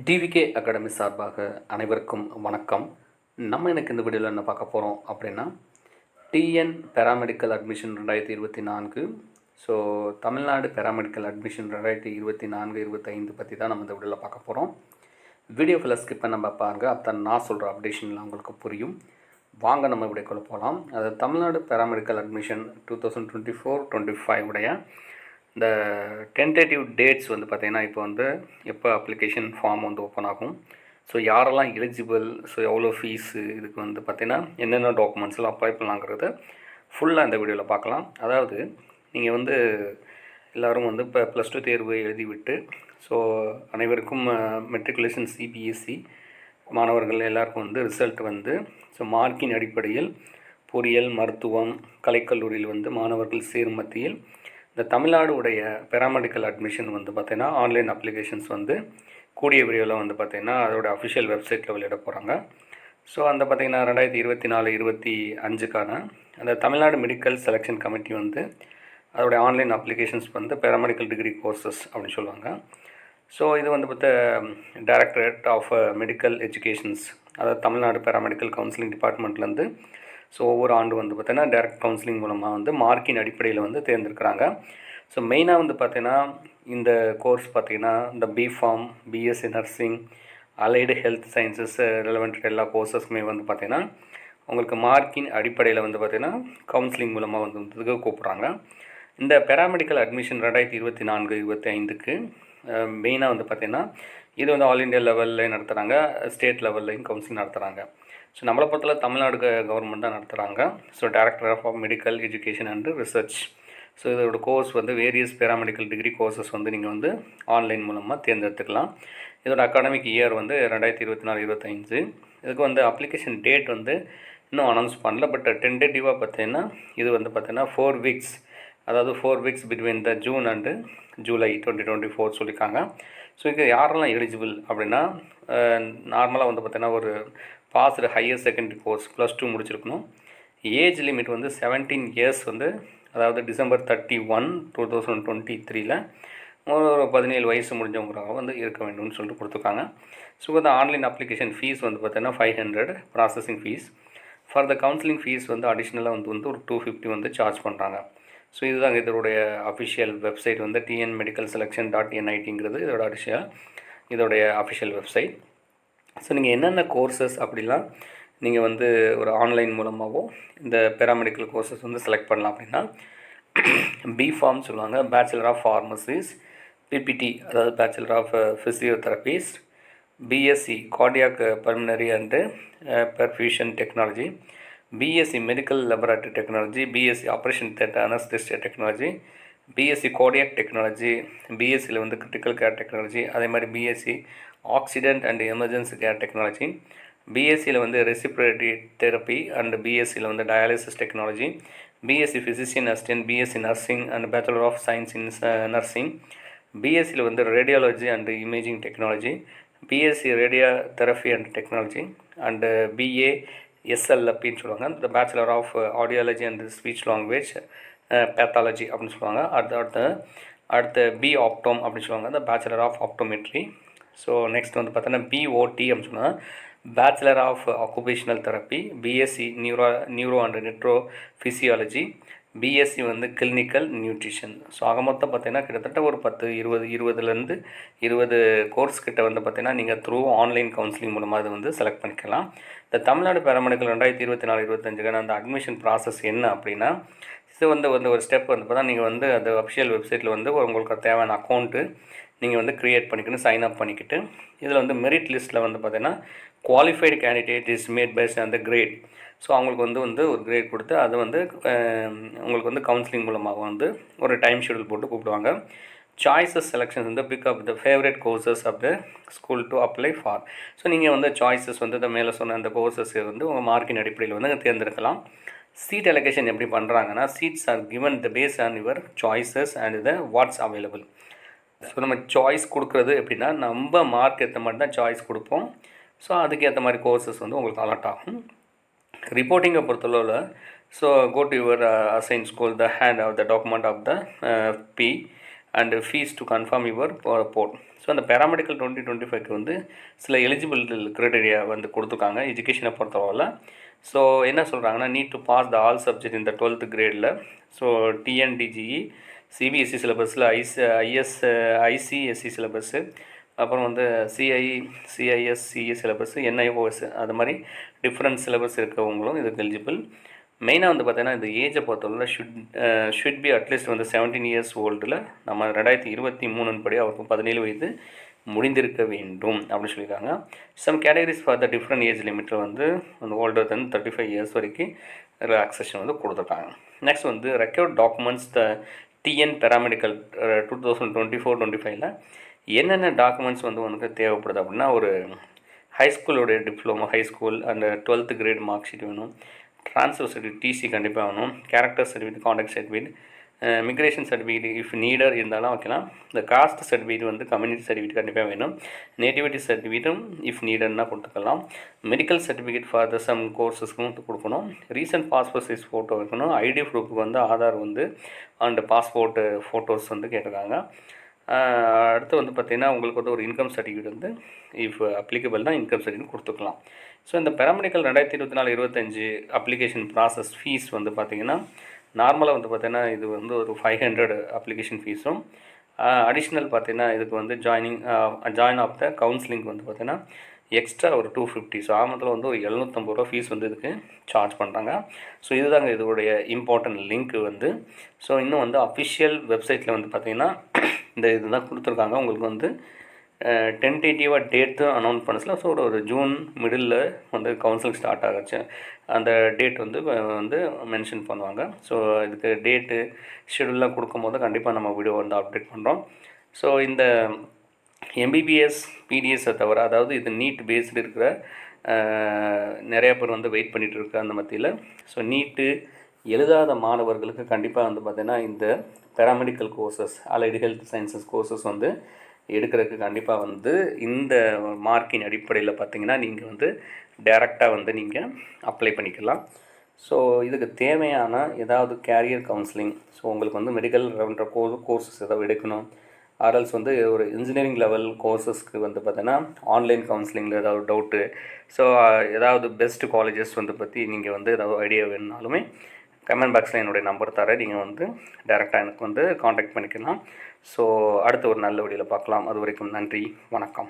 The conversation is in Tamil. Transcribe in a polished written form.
டிவிகே அகாடமி சார்பாக அனைவருக்கும் வணக்கம். நம்ம எனக்கு இந்த வீடியோவில் என்ன பார்க்க போகிறோம் அப்படின்னா, TN paramedical admission 2024. So Tamil Nadu paramedical admission 2024-25 பற்றி தான் நம்ம இந்த வீடியோவில் பார்க்க போகிறோம். வீடியோ ஃபுல்லாக ஸ்கிப் பண்ண பாருங்கள், அப்போ தான் நான் சொல்கிற அப்டேஷன்லாம் உங்களுக்கு புரியும். வாங்க நம்ம வீடியோக்குள்ளே போகலாம். அது தமிழ்நாடு பேராமெடிக்கல் அட்மிஷன் 2024-25 உடைய இந்த டென்டேட்டிவ் டேட்ஸ் வந்து பார்த்திங்கன்னா, இப்போ வந்து எப்போ அப்ளிகேஷன் ஃபார்ம் வந்து ஓப்பன் ஆகும், ஸோ யாரெல்லாம் எலிஜிபிள், ஸோ எவ்வளோ ஃபீஸு, இதுக்கு வந்து பார்த்திங்கன்னா என்னென்ன டாக்குமெண்ட்ஸ்லாம் அப்ளை பண்ணலாங்கிறத ஃபுல்லாக இந்த வீடியோவில் பார்க்கலாம். அதாவது நீங்கள் வந்து எல்லோரும் வந்து இப்போ +2 தேர்வு எழுதிவிட்டு, ஸோ அனைவருக்கும் மெட்ரிகுலேஷன் சிபிஎஸ்சி மாணவர்கள் எல்லாருக்கும் வந்து ரிசல்ட் வந்து ஸோ மார்க்கின் அடிப்படையில் பொறியியல், மருத்துவம், கலைக்கல்லூரியில் வந்து மாணவர்கள் சேரும் மத்தியில் இந்த தமிழ்நாடு உடைய பேராமெடிக்கல் அட்மிஷன் வந்து பார்த்திங்கன்னா ஆன்லைன் அப்ளிகேஷன்ஸ் வந்து கூடிய விரைவில் வந்து பார்த்திங்கன்னா அதோட அஃபிஷியல் வெப்சைட்டில் வெளியிட போகிறாங்க. ஸோ அந்த பார்த்திங்கன்னா 2024-25க்கான அந்த தமிழ்நாடு மெடிக்கல் செலெக்ஷன் கமிட்டி வந்து அதோடைய ஆன்லைன் அப்ளிகேஷன்ஸ் வந்து பேராமெடிக்கல் டிகிரி கோர்சஸ் அப்படின்னு சொல்லுவாங்க. ஸோ இது வந்து பார்த்த டைரக்டரேட் ஆஃப் மெடிக்கல் எஜுகேஷன்ஸ், அதாவது தமிழ்நாடு பேராமெடிக்கல் கவுன்சிலிங் டிபார்ட்மெண்ட்லேருந்து ஸோ ஒவ்வொரு ஆண்டு வந்து பார்த்தீங்கன்னா டேரக்ட் கவுன்சிலிங் மூலமாக வந்து மார்க்கின் அடிப்படையில் வந்து தேர்ந்தெடுக்கிறாங்க. ஸோ மெயினாக வந்து பார்த்திங்கன்னா இந்த கோர்ஸ் பார்த்திங்கன்னா இந்த B Pharm, BSc nursing, allied health sciences relevant எல்லா கோர்சஸ்க்குமே வந்து பார்த்திங்கன்னா உங்களுக்கு மார்க்கின் அடிப்படையில் வந்து பார்த்திங்கன்னா கவுன்சிலிங் மூலமாக வந்து கூப்பிட்றாங்க. இந்த பேராமெடிக்கல் அட்மிஷன் 2024-25க்கு மெயினாக வந்து பார்த்திங்கன்னா இது வந்து ஆல் இண்டியா லெவலில் நடத்துகிறாங்க, ஸ்டேட் லெவல்லையும் கவுன்சிலிங் நடத்துகிறாங்க. ஸோ நம்மளை பொறுத்தவரை தமிழ்நாடு கவர்மெண்ட் தான் நடத்துகிறாங்க. So director of medical education and research. So இதோட கோர்ஸ் வந்து வேரியஸ் பேராமெடிக்கல் டிகிரி கோர்சஸ் வந்து நீங்கள் வந்து ஆன்லைன் மூலமாக தேர்ந்தெடுத்துக்கலாம். இதோட அகாடமிக் இயர் வந்து 2024-25. இதுக்கு வந்து அப்ளிகேஷன் டேட் வந்து இன்னும் அனௌன்ஸ் பண்ணல, பட் டென்டேட்டிவாக பார்த்தீங்கன்னா இது வந்து பார்த்தீங்கன்னா 4 வீக்ஸ், அதாவது 4 weeks between the June and July 2024 சொல்லியிருக்காங்க. ஸோ இது யாரெல்லாம் எலிஜிபிள் அப்படின்னா, நார்மலாக வந்து பார்த்திங்கன்னா ஒரு பாஸ்டு ஹையர் செகண்டரி கோர்ஸ் +2 முடிச்சிருக்கணும். ஏஜ் லிமிட் வந்து 17 இயர்ஸ் வந்து, அதாவது December 31, 2023 ஒரு 17 வயசு முடிஞ்சவங்களாக வந்து இருக்க வேண்டும்னு சொல்லிட்டு கொடுத்துருக்காங்க. ஸோ இந்த ஆன்லைன் அப்ளிகேஷன் ஃபீஸ் வந்து பார்த்தீங்கன்னா 500 processing fees. For the counselling fees வந்து அடிஷ்னலாக வந்து ஒரு 250 வந்து சார்ஜ் பண்ணுறாங்க. ஸோ இதுதாங்க இதோடைய அஃபிஷியல் வெப்சைட் வந்து tnmedicalselection.nit இதோடைய அஃபிஷியல் வெப்சைட். ஸோ நீங்கள் என்னென்ன கோர்சஸ் அப்படிலாம் நீங்கள் வந்து ஒரு ஆன்லைன் மூலமாகவோ இந்த பேராமெடிக்கல் கோர்சஸ் வந்து செலக்ட் பண்ணலாம் அப்படின்னா, பிஃபார்ம் சொல்லுவாங்க, பேச்சுலர் ஆஃப் ஃபார்மசிஸ், பிபிடி அதாவது bachelor of physiotherapies, BSc cardiac pulmonary and perfusion technology, BSc medical laboratory technology, BSc operation theatre anaesthesia technology, BSc cardiac technology, பிஎஸ்சியில் வந்து கிரிட்டிக்கல் கேர் டெக்னாலஜி, அதே மாதிரி BSc accident and emergency care technology, பிஎஸ்சியில் வந்து ரெசிப்ரேட்டரி தெரப்பி அண்ட் பிஎஸ்சியில் வந்து dialysis technology, BSc physician assistant, BSc nursing and bachelor of science in nursing, பிஎஸ்சியில் வந்து radiology and imaging technology, BSc radio therapy and technology and பிஏஎஸ்எல்எப்பின்னு சொல்லுவாங்க, இந்த bachelor of audiology and speech language pathology அப்படின்னு சொல்லுவாங்க. அடுத்த பி ஆப்டோம் அப்படின்னு சொல்லுவாங்க, இந்த bachelor of optometry. So next வந்து பார்த்தோன்னா பிஓடி அப்படின்னு சொன்னால் bachelor of occupational therapy, BSc neuro and electro physiology, BSc வந்து கிளினிக்கல் நியூட்ரிஷன். ஸோ ஆக மொத்தம் பார்த்தீங்கன்னா கிட்டத்தட்ட ஒரு 20 கோர்ஸ் கிட்ட வந்து பார்த்தீங்கன்னா நீங்கள் த்ரூ ஆன்லைன் கவுன்சிலிங் மூலமாக அது வந்து செலக்ட் பண்ணிக்கலாம். இந்த தமிழ்நாடு பேராமெடிக்கல் 2024-25க்கான அந்த அட்மிஷன் ப்ராசஸ் என்ன அப்படின்னா, இது வந்து ஒரு ஸ்டெப் வந்து பார்த்தா நீங்கள் வந்து அந்த அஃபிஷியல் வெப்சைட்டில் வந்து உங்களுக்கு தேவையான அக்கௌண்ட்டு நீங்கள் வந்து க்ரியேட் பண்ணிக்கணும், சைன் அப் பண்ணிக்கிட்டு இதில் வந்து மெரிட் லிஸ்ட்டில் வந்து பார்த்தீங்கன்னா qualified candidate is made based அந்த கிரேட். ஸோ அவங்களுக்கு வந்து ஒரு கிரேட் கொடுத்து அது வந்து உங்களுக்கு வந்து கவுன்சிலிங் மூலமாக வந்து ஒரு டைம் ஷெடியூல் போட்டு கூப்பிடுவாங்க. சாய்ஸஸ் செலெக்ஷன்ஸ் வந்து pick up the favourite courses of the school to apply for. So நீங்கள் வந்து சாய்ஸஸ் வந்து இந்த மேலே சொன்ன அந்த கோர்சஸ் வந்து உங்கள் மார்க்கின் அடிப்படையில் வந்து தேர்ந்தெடுக்கலாம். சீட் அலோகேஷன் எப்படி பண்ணுறாங்கன்னா, seats are given the base on your choices and the what's available. So நம்ம சாய்ஸ் கொடுக்குறது எப்படின்னா, நம்ம மார்க் ஏற்ற மாதிரி தான் சாய்ஸ் கொடுப்போம். ஸோ அதுக்கேற்ற மாதிரி கோர்சஸ் வந்து உங்களுக்கு அலாட் ஆகும். ரிப்போர்ட்டிங்கை பொறுத்தளவில், so go to your assign school, the hand of the document of the P and fees to confirm your port. So அந்த பேராமெடிக்கல் 2025க்கு வந்து சில எலிஜிபிள் க்ரைட்டீரியா வந்து கொடுத்துருக்காங்க எஜுகேஷனை பொறுத்தவரை. ஸோ என்ன சொல்கிறாங்கன்னா, need to pass the all subject இந்த 12th கிரேடில். ஸோ டிஎன்டிஜிஇ சிபிஎஸ்சி சிலபஸில் ஐசிஎஸ்சி சிலபஸ்ஸு, அப்புறம் வந்து சிஐஎஸ்சிஇ சிலபஸ், என்ஐஓஎஸ், அது மாதிரி டிஃப்ரெண்ட் சிலபஸ் இருக்கவங்களும் இதுக்கு எலிஜிபிள். மெயினாக வந்து பார்த்தீங்கன்னா இந்த ஏஜை பொறுத்தவரை ஷுட் பி அட்லீஸ்ட் வந்து 17 இயர்ஸ் ஓல்டில் நம்ம 2023 படி அவருக்கு 17 வயது முடிந்திருக்க வேண்டும் அப்படின்னு சொல்லியிருக்காங்க. Some categories for the different age லிமிட்டில் வந்து ஓல்டர் தென் 35 இயர்ஸ் வரைக்கும் ரிலாக்ஸேஷன் வந்து கொடுத்துருக்காங்க. நெக்ஸ்ட் வந்து required documents the TN paramedical 2024-25ல் என்னென்ன டாக்குமெண்ட்ஸ் வந்து உனக்கு தேவைப்படுது அப்படின்னா, ஒரு ஹைஸ்கூலோடைய டிப்ளமோ ஹைஸ்கூல் அந்த 12th கிரேட் மார்க் ஷீட் வேணும், ட்ரான்ஸ்ஃபர் சர்டிஃபிகேட் டிசி கண்டிப்பாக வேணும், character certificate, conduct certificate, migration certificate if needed இருந்தாலும் வைக்கலாம். இந்த காஸ்ட் சர்டிஃபிகேட் வந்து கம்யூனிட்டி சர்டிஃபிகேட் கண்டிப்பாக வேணும். நேட்டிவிட்டி சர்டிஃபிகேட்டும் இஃப் நீடர்னால் கொடுத்துக்கலாம். Medical certificate for the some கோர்ஸஸ்க்கும் கொடுக்கணும். ரீசன்ட் பாஸ்போர்ட் சைஸ் ஃபோட்டோ வைக்கணும். ஐடி ப்ரூஃபுக்கு வந்து ஆதார் வந்து அண்ட் பாஸ்போர்ட்டு ஃபோட்டோஸ் வந்து கேட்டிருக்காங்க. அடுத்து வந்து பார்த்திங்கன்னா உங்களுக்கு வந்து ஒரு இன்கம் சர்டிஃபிகேட் வந்து இஃப் அப்ளிகபிள்னால் இன்கம் சர்டிஃபிகேட் கொடுத்துக்கலாம். ஸோ இந்த பேராமெடிக்கல் 2024-25 அப்ளிகேஷன் ப்ராசஸ் ஃபீஸ் வந்து பார்த்திங்கன்னா நார்மலாக வந்து பார்த்திங்கன்னா இது வந்து ஒரு 500 அப்ளிகேஷன் ஃபீஸும், அடிஷ்னல் பார்த்திங்கன்னா இதுக்கு வந்து ஜாயின் ஆஃப் த கவுன்சிலிங் வந்து பார்த்திங்கன்னா எக்ஸ்ட்ரா ஒரு 250. ஸோ ஆமத்தில் வந்து ஒரு 750 ரூபா ஃபீஸ் வந்து இதுக்கு சார்ஜ் பண்ணுறாங்க. ஸோ இதுதாங்க இதோடைய இம்பார்ட்டன்ட் லிங்க் வந்து. ஸோ இன்னும் வந்து அஃபிஷியல் வெப்சைட்டில் வந்து பார்த்திங்கன்னா இந்த இதுதான் கொடுத்துருக்காங்க. உங்களுக்கு வந்து டென்டேட்டிவாக டேட்டும் அனௌன்ஸ் பண்ணல. ஸோ ஒரு ஜூன் மிடில் வந்து கவுன்சிலிங் ஸ்டார்ட் ஆகிடுச்சு. அந்த டேட் வந்து மென்ஷன் பண்ணுவாங்க. ஸோ இதுக்கு டேட்டு ஷெடியூல்லாம் கொடுக்கும்போது கண்டிப்பாக நம்ம வீடியோ வந்து அப்டேட் பண்ணுறோம். ஸோ இந்த எம்பிபிஎஸ் பிடிஎஸை தவிர, அதாவது இது நீட் பேஸ்டு இருக்கிற நிறையா பேர் வந்து வெயிட் பண்ணிகிட்டு இருக்கு அந்த மத்தியில். ஸோ நீட்டு எழுதாத மாணவர்களுக்கு கண்டிப்பாக வந்து பார்த்திங்கன்னா இந்த paramedical courses, allied health sciences courses வந்து எடுக்கிறதுக்கு கண்டிப்பாக வந்து இந்த மார்க்கின் அடிப்படையில் பார்த்திங்கன்னா நீங்கள் வந்து டைரெக்டாக வந்து நீங்கள் அப்ளை பண்ணிக்கலாம். ஸோ இதுக்கு தேவையான ஏதாவது கேரியர் கவுன்சிலிங், ஸோ உங்களுக்கு வந்து மெடிக்கல் கோர்சஸ் ஏதாவது எடுக்கணும், ஆர்எல்ஸ் வந்து ஒரு இன்ஜினியரிங் லெவல் கோர்சஸ்க்கு வந்து பார்த்தீங்கன்னா ஆன்லைன் கவுன்சிலிங்கில் ஏதாவது டவுட்டு, ஸோ ஏதாவது பெஸ்ட்டு காலேஜஸ் வந்து பற்றி நீங்கள் வந்து ஏதாவது ஐடியா வேணுனாலுமே கமெண்ட் பாக்ஸில் என்னுடைய நம்பர் தரேன். நீங்கள் வந்து டைரெக்டாக எனக்கு வந்து காண்டாக்ட் பண்ணிக்கலாம். ஸோ அடுத்த ஒரு நல்ல வீடியோவில் பார்க்கலாம். அது வரைக்கும் நன்றி, வணக்கம்.